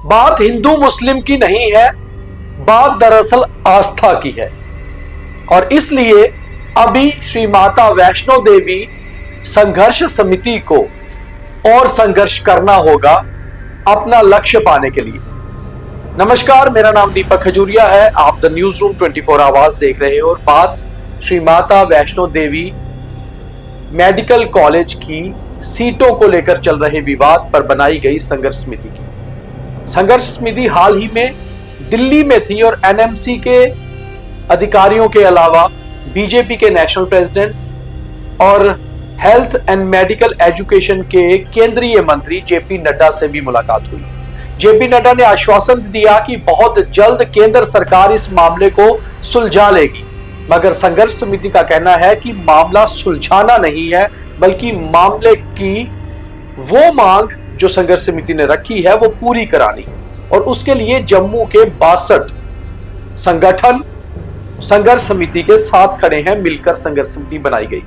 बात हिंदू मुस्लिम की नहीं है, बात दरअसल आस्था की है। और इसलिए अभी श्री माता वैष्णो देवी संघर्ष समिति को और संघर्ष करना होगा अपना लक्ष्य पाने के लिए। नमस्कार, मेरा नाम दीपक खजूरिया है। आप द न्यूज रूम 24 आवाज देख रहे हो और बात श्री माता वैष्णो देवी मेडिकल कॉलेज की सीटों को लेकर चल रहे विवाद पर बनाई गई संघर्ष समिति की। संघर्ष समिति हाल ही में दिल्ली में थी और एनएमसी के अधिकारियों के अलावा बीजेपी के नेशनल प्रेसिडेंट और हेल्थ एंड मेडिकल एजुकेशन के केंद्रीय मंत्री जेपी नड्डा से भी मुलाकात हुई। जेपी नड्डा ने आश्वासन दिया कि बहुत जल्द केंद्र सरकार इस मामले को सुलझा लेगी, मगर संघर्ष समिति का कहना है कि मामला सुलझाना नहीं है, बल्कि मामले की वो मांग जो संघर्ष समिति ने रखी है वो पूरी करानी है। और उसके लिए जम्मू के 62 संगठन संघर्ष समिति के साथ खड़े हैं, मिलकर संघर्ष समिति बनाई गई।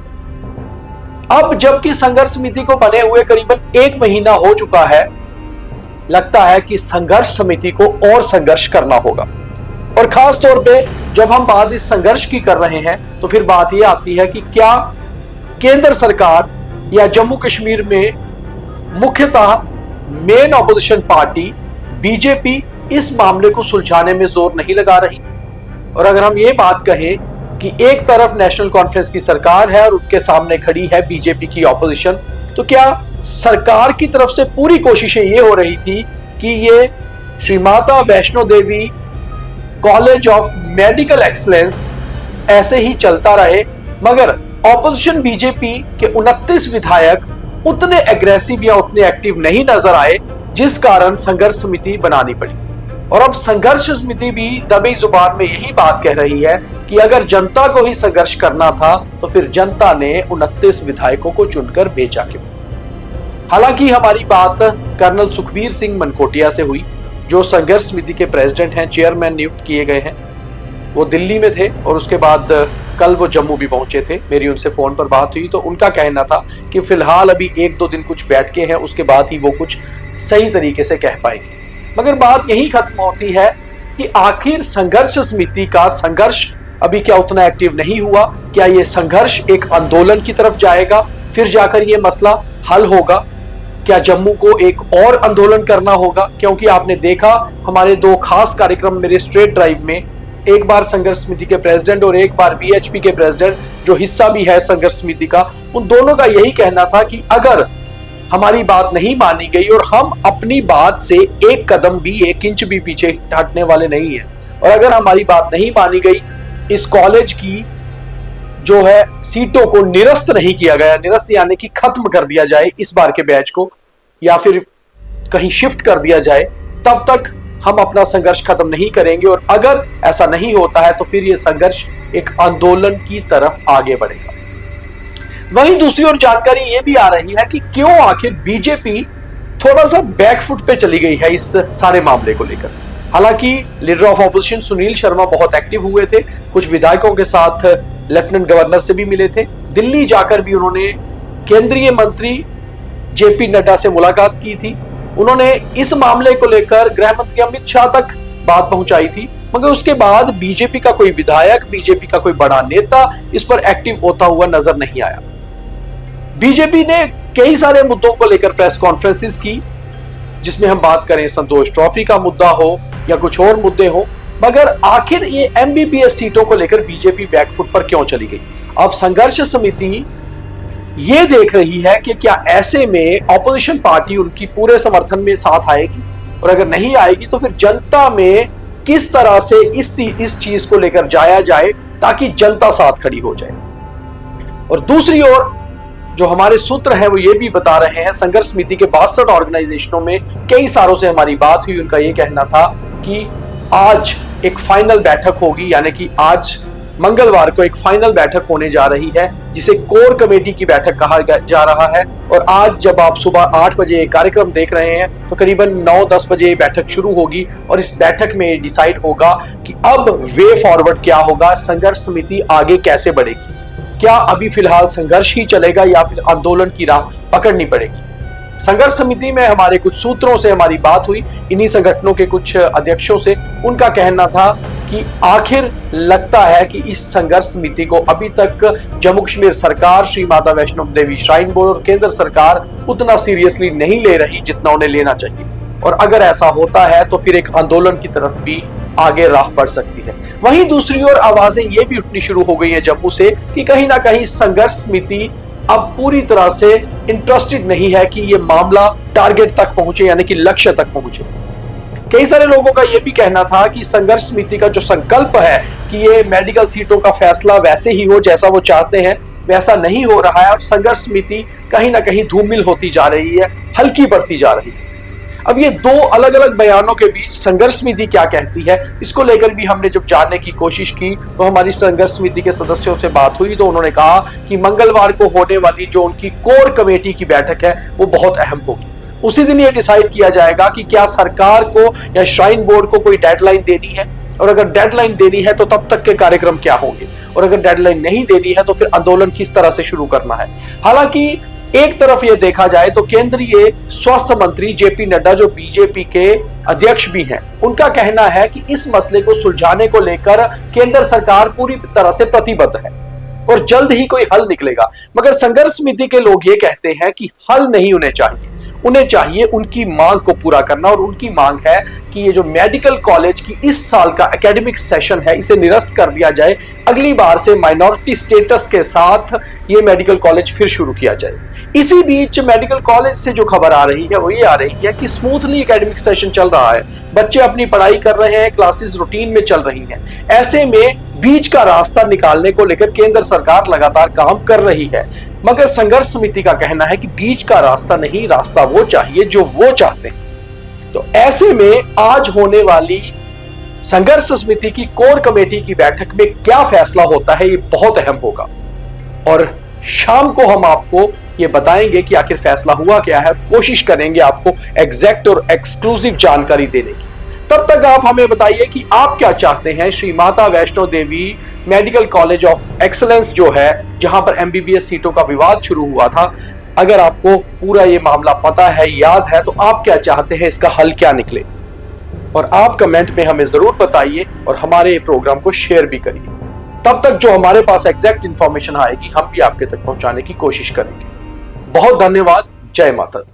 अब जबकि संघर्ष समिति को बने हुए करीबन 1 महीना हो चुका है, लगता है कि संघर्ष समिति को और संघर्ष करना होगा। और खास तौर पे जब हम बात इस संघर्ष की कर रहे हैं तो फिर बात यह आती है कि क्या केंद्र सरकार या जम्मू कश्मीर में मुख्यतः मेन ऑपोजिशन पार्टी बीजेपी इस मामले को सुलझाने में जोर नहीं लगा रही। और अगर हम ये बात कहें कि एक तरफ नेशनल कॉन्फ्रेंस की सरकार है और उनके सामने खड़ी है बीजेपी की ऑपोजिशन, तो क्या सरकार की तरफ से पूरी कोशिशें ये हो रही थी कि ये Shri Mata Vaishno Devi college of medical excellence ऐसे ही चलता रहे, मगर ऑपोजिशन बीजेपी के 29 विधायक उतने एग्रेसिव या उतने एक्टिव नहीं नजर आए, जिस कारण संघर्ष समिति बनानी पड़ी। और अब संघर्ष समिति भी दबी जुबान में यही बात कह रही है कि अगर जनता को ही संघर्ष करना था तो फिर जनता ने 29 विधायकों को चुनकर भेजा क्यों। हालांकि हमारी बात कर्नल सुखवीर सिंह मनकोटिया से हुई, जो संघर्ष समिति के प्रेसिडेंट हैं, चेयरमैन नियुक्त किए गए हैं। वो दिल्ली में थे और उसके बाद कल वो जम्मू भी पहुंचे थे। मेरी उनसे फोन पर बात हुई तो उनका कहना था कि फिलहाल अभी 1-2 दिन कुछ बैठ के हैं, उसके बाद ही वो कुछ सही तरीके से कह पाएंगे। मगर बात यही खत्म होती है कि आखिर संघर्ष समिति का संघर्ष अभी क्या उतना एक्टिव नहीं हुआ? क्या ये संघर्ष एक आंदोलन की तरफ जाएगा, फिर जाकर ये मसला हल होगा? क्या जम्मू को एक और आंदोलन करना होगा? क्योंकि आपने देखा हमारे 2 खास कार्यक्रम मेरे स्ट्रेट ड्राइव में, एक बार संघर्ष समिति के प्रेसिडेंट और एक बार बीएचपी के प्रेसिडेंट जो हिस्सा भी है संघर्ष समिति का, उन दोनों का यही कहना था कि अगर हमारी बात नहीं मानी गई और हम अपनी बात से 1 कदम भी 1 इंच भी पीछे हटने वाले नहीं है, और अगर हमारी बात नहीं मानी गई, इस कॉलेज की जो है सीटों को निरस्त नहीं किया गया, निरस्त यानी कि खत्म कर दिया जाए इस बार के बैच को, या फिर कहीं शिफ्ट कर दिया जाए, तब तक हम अपना संघर्ष खत्म नहीं करेंगे। और अगर ऐसा नहीं होता है तो फिर यह संघर्ष एक आंदोलन की तरफ आगे बढ़ेगा। वहीं दूसरी ओर जानकारी यह भी आ रही है कि क्यों आखिर बीजेपी थोड़ा सा बैकफुट पे चली गई है इस सारे मामले को लेकर। हालांकि leader of opposition Sunil Sharma बहुत एक्टिव हुए थे, कुछ विधायकों के साथ लेफ्टिनेंट गवर्नर से भी मिले थे, दिल्ली जाकर भी उन्होंने केंद्रीय मंत्री जेपी नड्डा से मुलाकात की थी। उन्होंने इस मामले को लेकर गृह मंत्री अमित शाह तक बात पहुंचाई थी, मगर उसके बाद बीजेपी का कोई विधायक, बीजेपी का कोई बड़ा नेता इस पर एक्टिव होता हुआ नजर नहीं आया। बीजेपी ने कई सारे मुद्दों को लेकर प्रेस कॉन्फ्रेंसेस की, जिसमें हम बात करें संतोष ट्रॉफी का मुद्दा हो या कुछ और मुद्दे हो, मगर आखिर ये एमबीबीएस सीटों को लेकर बीजेपी बैकफुट पर क्यों चली गई? अब संघर्ष समिति ये देख रही है कि क्या ऐसे में ऑपोजिशन पार्टी उनकी पूरे समर्थन में साथ आएगी, और अगर नहीं आएगी तो फिर जनता में किस तरह से इस चीज को लेकर जाया जाए ताकि जनता साथ खड़ी हो जाए। और दूसरी ओर जो हमारे सूत्र हैं वो ये भी बता रहे हैं, संघर्ष समिति के 62 ऑर्गेनाइजेशनों में कई सालों से हमारी बात हुई, उनका ये कहना था कि आज एक फाइनल बैठक होगी, यानी कि आज मंगलवार को एक फाइनल बैठक होने जा रही है, जिसे कोर कमेटी की बैठक कहा जा रहा है। और आज जब आप सुबह 8 बजे कार्यक्रम देख रहे हैं तो करीबन 9-10 बजे बैठक शुरू होगी, और इस बैठक में डिसाइड होगा कि अब वे फॉरवर्ड क्या होगा, संघर्ष समिति आगे कैसे बढ़ेगी। क्या अभी फिलहाल संघर्ष ही चलेगा या फिर आंदोलन की राह पकड़नी पड़ेगी? संघर्ष समिति में हमारे कुछ सूत्रों से हमारी बात हुई, इन्हीं संगठनों के कुछ अध्यक्षों से। उनका कहना था कि आखिर लगता है कि इस संघर्ष समिति को अभी तक जम्मू कश्मीर सरकार, श्री माता वैष्णो देवी श्राइन बोर्ड और केंद्र सरकार उतना सीरियसली नहीं ले रही जितना उन्हें लेना चाहिए। और अगर ऐसा होता है तो फिर एक आंदोलन की तरफ भी आगे राह बढ़ सकती है। वहीं दूसरी ओर आवाजें ये भी उठनी शुरू हो गई है जम्मू से कि कहीं ना कहीं संघर्ष समिति अब पूरी तरह से इंटरेस्टेड नहीं है कि ये मामला टारगेट तक पहुंचे, यानी कि लक्ष्य तक पहुंचे। कई सारे लोगों का यह भी कहना था कि संघर्ष समिति का जो संकल्प है कि ये मेडिकल सीटों का फैसला वैसे ही हो जैसा वो चाहते हैं, वैसा नहीं हो रहा है और संघर्ष समिति कहीं ना कहीं धूमिल होती जा रही है, हल्की पड़ती जा रही है। अब ये दो अलग अलग बयानों के बीच संघर्ष समिति क्या कहती है, इसको लेकर भी हमने जब जानने की कोशिश की तो हमारी संघर्ष समिति के सदस्यों से बात हुई तो उन्होंने कहा कि मंगलवार को होने वाली जो उनकी कोर कमेटी की बैठक है वो बहुत अहम होगी। उसी दिन ये डिसाइड किया जाएगा कि क्या सरकार को या श्राइन बोर्ड को कोई डेडलाइन देनी है, और अगर डेडलाइन देनी है तो तब तक के कार्यक्रम क्या होंगे, और अगर डेडलाइन नहीं देनी है तो फिर आंदोलन किस तरह से शुरू करना है। हालांकि एक तरफ ये देखा जाए तो केंद्रीय स्वास्थ्य मंत्री जेपी नड्डा, जो बीजेपी के अध्यक्ष भी हैं, उनका कहना है कि इस मसले को सुलझाने को लेकर केंद्र सरकार पूरी तरह से प्रतिबद्ध है और जल्द ही कोई हल निकलेगा। मगर संघर्ष समिति के लोग ये कहते हैं कि हल नहीं उन्हें चाहिए, उन्हें चाहिए उनकी मांग को पूरा करना। और उनकी मांग है कि ये जो मेडिकल कॉलेज की इस साल का एकेडमिक सेशन है इसे निरस्त कर दिया जाए, अगली बार से माइनॉरिटी स्टेटस के साथ ये मेडिकल कॉलेज फिर शुरू किया जाए। इसी बीच मेडिकल कॉलेज से जो खबर आ रही है वो ये आ रही है कि स्मूथली एकेडमिक सेशन चल रहा है, बच्चे अपनी पढ़ाई कर रहे हैं, क्लासेस रूटीन में चल रही हैं। ऐसे में बीच का रास्ता निकालने को लेकर केंद्र सरकार लगातार काम कर रही है, मगर संघर्ष समिति का कहना है कि बीच का रास्ता नहीं, रास्ता वो चाहिए जो वो चाहते हैं। तो ऐसे में आज होने वाली संघर्ष समिति की कोर कमेटी की बैठक में क्या फैसला होता है ये बहुत अहम होगा, और शाम को हम आपको ये बताएंगे कि आखिर फैसला हुआ क्या है। कोशिश करेंगे आपको एग्जैक्ट और एक्सक्लूसिव जानकारी देने की। तब तक आप हमें बताइए कि आप क्या चाहते हैं। Shri Mata Vaishno Devi medical college of excellence जो है, जहां पर एमबीबीएस सीटों का विवाद शुरू हुआ था, अगर आपको पूरा ये मामला पता है, याद है, तो आप क्या चाहते हैं, इसका हल क्या निकले, और आप कमेंट में हमें जरूर बताइए और हमारे प्रोग्राम को शेयर भी करिए। तब तक जो हमारे पास एग्जैक्ट इंफॉर्मेशन आएगी हम भी आपके तक पहुंचाने की कोशिश करेंगे। बहुत धन्यवाद। जय माता दी।